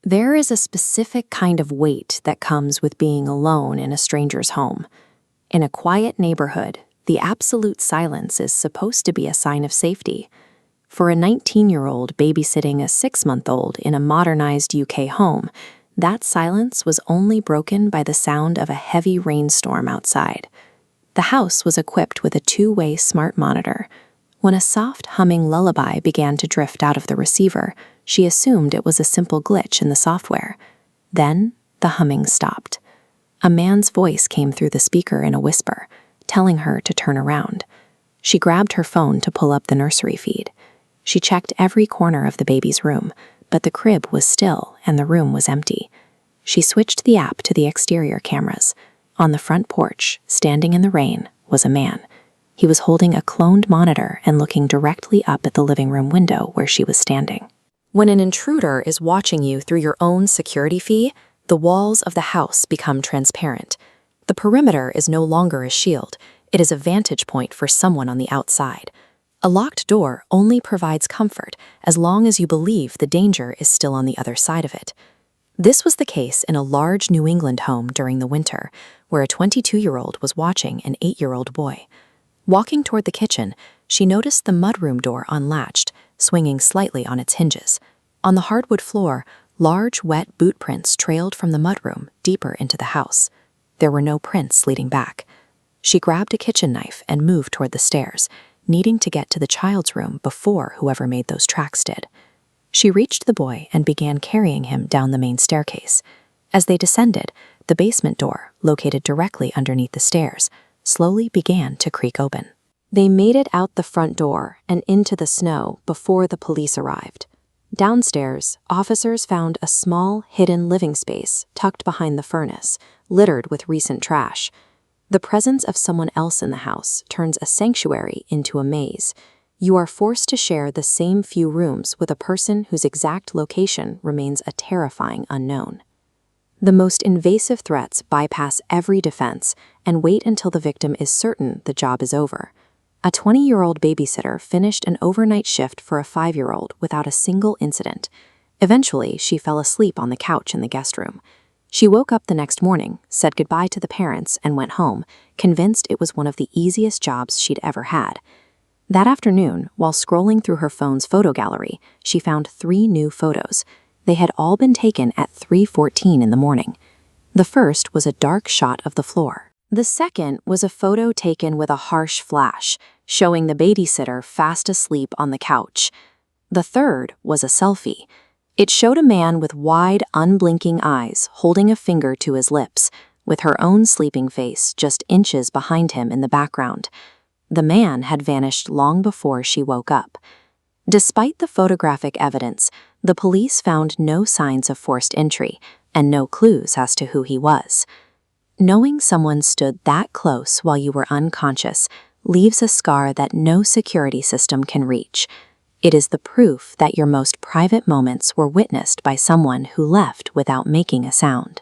There is a specific kind of weight that comes with being alone in a stranger's home. In a quiet neighborhood, the absolute silence is supposed to be a sign of safety. For a 19-year-old babysitting a 6-month-old in a modernized UK home, that silence was only broken by the sound of a heavy rainstorm outside. The house was equipped with a 2-way smart monitor. When a soft humming lullaby began to drift out of the receiver, she assumed it was a simple glitch in the software. Then, the humming stopped. A man's voice came through the speaker in a whisper, telling her to turn around. She grabbed her phone to pull up the nursery feed. She checked every corner of the baby's room, but the crib was still and the room was empty. She switched the app to the exterior cameras. On the front porch, standing in the rain, was a man. He was holding a cloned monitor and looking directly up at the living room window where she was standing. When an intruder is watching you through your own security feed, the walls of the house become transparent. The perimeter is no longer a shield. It is a vantage point for someone on the outside. A locked door only provides comfort as long as you believe the danger is still on the other side of it. This was the case in a large New England home during the winter, where a 22-year-old was watching an 8-year-old boy. Walking toward the kitchen, she noticed the mudroom door unlatched, swinging slightly on its hinges. On the hardwood floor, large, wet boot prints trailed from the mudroom deeper into the house. There were no prints leading back. She grabbed a kitchen knife and moved toward the stairs, needing to get to the child's room before whoever made those tracks did. She reached the boy and began carrying him down the main staircase. As they descended, the basement door, located directly underneath the stairs, slowly began to creak open. They made it out the front door and into the snow before the police arrived. Downstairs, officers found a small, hidden living space tucked behind the furnace, littered with recent trash. The presence of someone else in the house turns a sanctuary into a maze. You are forced to share the same few rooms with a person whose exact location remains a terrifying unknown. The most invasive threats bypass every defense and wait until the victim is certain the job is over. A 20-year-old babysitter finished an overnight shift for a 5-year-old without a single incident. Eventually, she fell asleep on the couch in the guest room. She woke up the next morning, said goodbye to the parents, and went home, convinced it was one of the easiest jobs she'd ever had. That afternoon, while scrolling through her phone's photo gallery, she found 3 new photos. They had all been taken at 3:14 in the morning. The first was a dark shot of the floor. The second was a photo taken with a harsh flash, showing the babysitter fast asleep on the couch. The third was a selfie. It showed a man with wide, unblinking eyes holding a finger to his lips, with her own sleeping face just inches behind him in the background. The man had vanished long before she woke up. Despite the photographic evidence, the police found no signs of forced entry and no clues as to who he was. Knowing someone stood that close while you were unconscious leaves a scar that no security system can reach. It is the proof that your most private moments were witnessed by someone who left without making a sound.